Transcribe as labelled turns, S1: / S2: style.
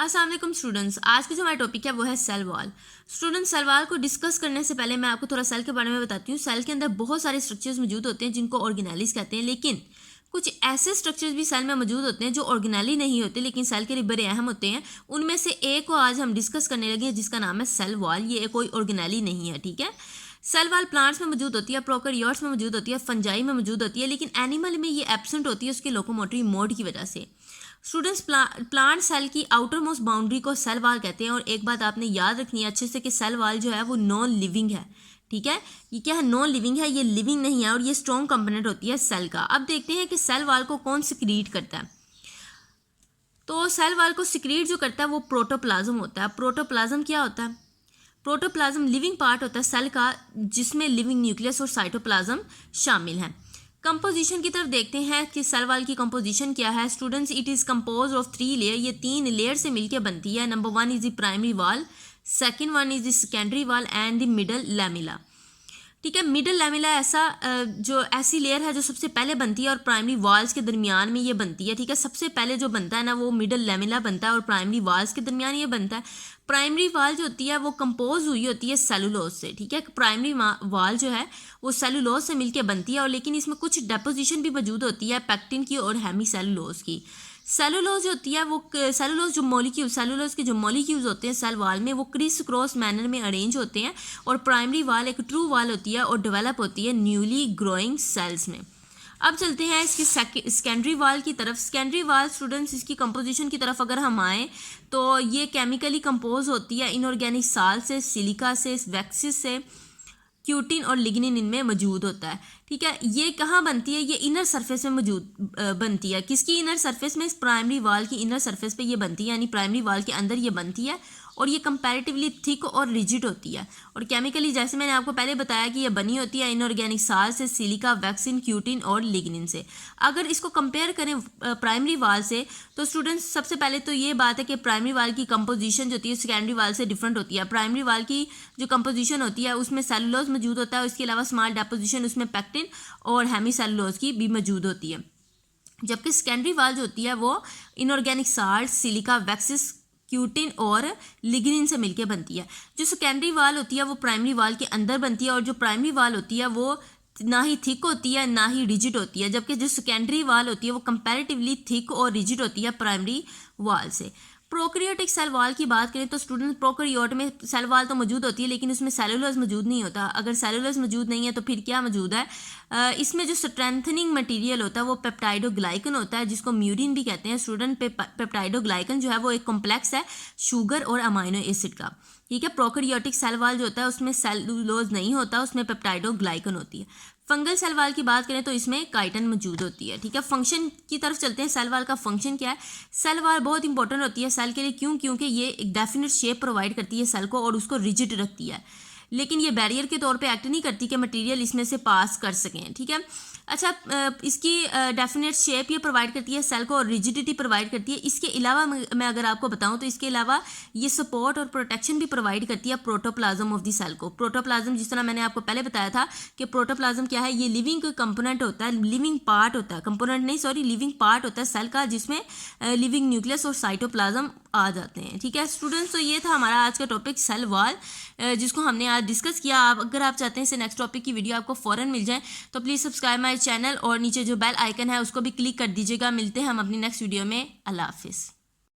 S1: अस्सलाम वालेकुम स्टूडेंट्स। आज की जो हमारा टॉपिक है वो है cell wall. Student, cell wall को डिस्कस करने से पहले मैं आपको थोड़ा सेल के बारे में बताती हूँ। सेल के अंदर बहुत सारे स्ट्रक्चर्स मौजूद होते हैं जिनको ऑर्गेनेलिस कहते हैं, लेकिन कुछ ऐसे स्ट्रक्चर्स भी सेल में मौजूद होते हैं जो ऑर्गेनेली नहीं होते लेकिन सेल के लिए बड़े अहम होते हैं। उनमें से एक को आज हम डिस्कस करने लगे हैं जिसका नाम है सेल वॉल। ये कोई ऑर्गेनेली नहीं है, ठीक है। सेल वॉल प्लांट्स में मौजूद होती है, प्रोकैरियोट्स में मौजूद होती है, फंजाई में मौजूद होती है, लेकिन एनिमल में ये एब्सेंट होती है उसके लोकोमोटरी मोड की वजह से। स्टूडेंट्स, प्लांट सेल की आउटर मोस्ट बाउंड्री को सेल वॉल कहते हैं। और एक बात आपने याद रखनी है अच्छे से कि सेल वॉल जो है वो नॉन लिविंग है, ठीक है। ये क्या है? नॉन लिविंग है, ये लिविंग नहीं है और ये स्ट्रॉन्ग कंपोनेंट होती है सेल का। अब देखते हैं कि सेल वॉल को कौन सिक्रीट करता है। तो सेल वॉल को सिक्रीट जो करता है वो प्रोटोप्लाज्म होता है। प्रोटोप्लाज्म क्या होता है? प्रोटोप्लाज्म लिविंग पार्ट होता है सेल का जिसमें लिविंग न्यूक्लियस और साइटोप्लाज्म शामिल है। कंपोजिशन की तरफ देखते हैं कि सेल वॉल की कंपोजिशन क्या है। Students, it is compose of 3 layer. ये 3 लेयर से मिलकर बनती है। Number 1 is the primary wall, second one is the secondary wall and the middle lamella, ठीक है। मिडल लैमिला ऐसी लेयर है जो सबसे पहले बनती है और प्राइमरी वॉल्स के दरमियान में ये बनती है, ठीक है। सबसे पहले जो बनता है ना वो मिडल लैमिला बनता है और प्राइमरी वॉल्स के दरमियान ये बनता है। प्राइमरी वॉल जो होती है वो कंपोज हुई होती है सेलुलोज से, ठीक है। प्राइमरी वॉल जो है वो सेलुलोज से मिलके बनती है और लेकिन इसमें कुछ डेपोजिशन भी मौजूद होती है पैक्टिन की और हेमी सेलुलोज की। सेलुलोज होती है वो सेलुलोज के जो मॉलिक्यूल्स होते हैं सेल वॉल में वो क्रिस क्रॉस मैनर में अरेंज होते हैं और प्राइमरी वॉल एक ट्रू वॉल होती है और डेवलप होती है न्यूली ग्रोइंग सेल्स में। अब चलते हैं इसकी सेकेंडरी वॉल की तरफ। सेकेंडरी वॉल स्टूडेंट्स, इसकी कंपोजिशन की तरफ अगर हम आएँ तो ये केमिकली कंपोज होती है इनऑर्गेनिक साल्ट से, सिलिका से, वैक्सिस से, क्यूटिन और लिग्निन इनमें मौजूद होता है, ठीक है। ये कहाँ बनती है? ये इनर सरफेस में मौजूद बनती है। किसकी इनर सरफेस में? इस प्राइमरी वॉल की इनर सरफेस पे ये बनती है, यानी प्राइमरी वॉल के अंदर ये बनती है और ये कंपैरेटिवली थिक और रिजिड होती है। और केमिकली जैसे मैंने आपको पहले बताया कि ये बनी होती है इनऑर्गेनिक साल्ट से, सिलिका, वैक्सीन, क्यूटिन और लिग्निन से। अगर इसको कंपेयर करें प्राइमरी वॉल से तो स्टूडेंट्स सबसे पहले तो ये बात है कि प्राइमरी वॉल की कंपोजिशन जो होती है सेकेंडरी वॉल से डिफरेंट होती है। प्राइमरी वॉल की जो कंपोजिशन होती है उसमें सेलुलोज मौजूद होता है, उसके अलावा स्मॉल डेपोजिशन उसमें पैक्टिन और हेमी सेलुलोज की भी मौजूद होती है। जबकि सेकेंडरी वॉल जो होती है वो इनऑर्गेनिक साल्ट, सिलिका, वैक्सिस, क्यूटिन और लिग्निन से मिलकर बनती है। जो सेकेंडरी वॉल होती है वो प्राइमरी वॉल के अंदर बनती है और जो प्राइमरी वॉल होती है वो ना ही थिक होती है ना ही रिजिड होती है, जबकि जो सेकेंडरी वॉल होती है वो कंपैरेटिवली थिक और रिजिड होती है प्राइमरी वॉल से। प्रोकैरियोटिक सेल वॉल की बात करें तो स्टूडेंट प्रोकैरियोट में सेल वॉल तो मौजूद होती है लेकिन उसमें सेलुलोज मौजूद नहीं होता। अगर सेलुलोज मौजूद नहीं है तो फिर क्या मौजूद है? इसमें जो स्ट्रेंथनिंग मटेरियल होता है वो पेप्टाइडोग्लाइकन होता है जिसको म्यूरिन भी कहते हैं। स्टूडेंट, पेप्टाइडोग्लाइकन जो है वो एक कॉम्प्लेक्स है शुगर और अमाइनो एसिड का, ठीक है। प्रोकैरियोटिक सेल वॉल जो होता है उसमें सेलुलोज नहीं होता, उसमें पेप्टाइडोग्लाइकन होती है। फंगल सेल वॉल की बात करें तो इसमें काइटिन मौजूद होती है, ठीक है। फंक्शन की तरफ चलते हैं। सेल वॉल का फंक्शन क्या है? सेल वॉल बहुत इंपॉर्टेंट होती है सेल के लिए। क्यों? क्योंकि ये एक डेफिनेट शेप प्रोवाइड करती है सेल को और उसको रिजिड रखती है, लेकिन ये बैरियर के तौर पे एक्ट नहीं करती कि मटेरियल इसमें से पास कर सकें, ठीक है। अच्छा, इसकी डेफिनेट शेप ये प्रोवाइड करती है सेल को और रिजिडिटी प्रोवाइड करती है। इसके अलावा मैं अगर आपको बताऊं तो इसके अलावा ये सपोर्ट और प्रोटेक्शन भी प्रोवाइड करती है प्रोटोप्लाज्म ऑफ द सेल को। प्रोटोप्लाज्म, जिस तरह मैंने आपको पहले बताया था कि प्रोटोप्लाज्म क्या है, ये लिविंग कंपोनेंट होता है, लिविंग पार्ट होता है, कंपोनेंट नहीं सॉरी लिविंग पार्ट होता है सेल का जिसमें लिविंग न्यूक्लियस और साइटोप्लाज्म आ जाते हैं, ठीक है स्टूडेंट्स। तो ये था हमारा आज का टॉपिक सेल वॉल जिसको हमने आज डिस्कस किया। अगर आप चाहते हैं इसे नेक्स्ट टॉपिक की वीडियो आपको फ़ौरन मिल जाए तो प्लीज़ सब्सक्राइब माय चैनल और नीचे जो बेल आइकन है उसको भी क्लिक कर दीजिएगा। मिलते हैं हम अपनी नेक्स्ट वीडियो में। अल्लाह हाफिज़।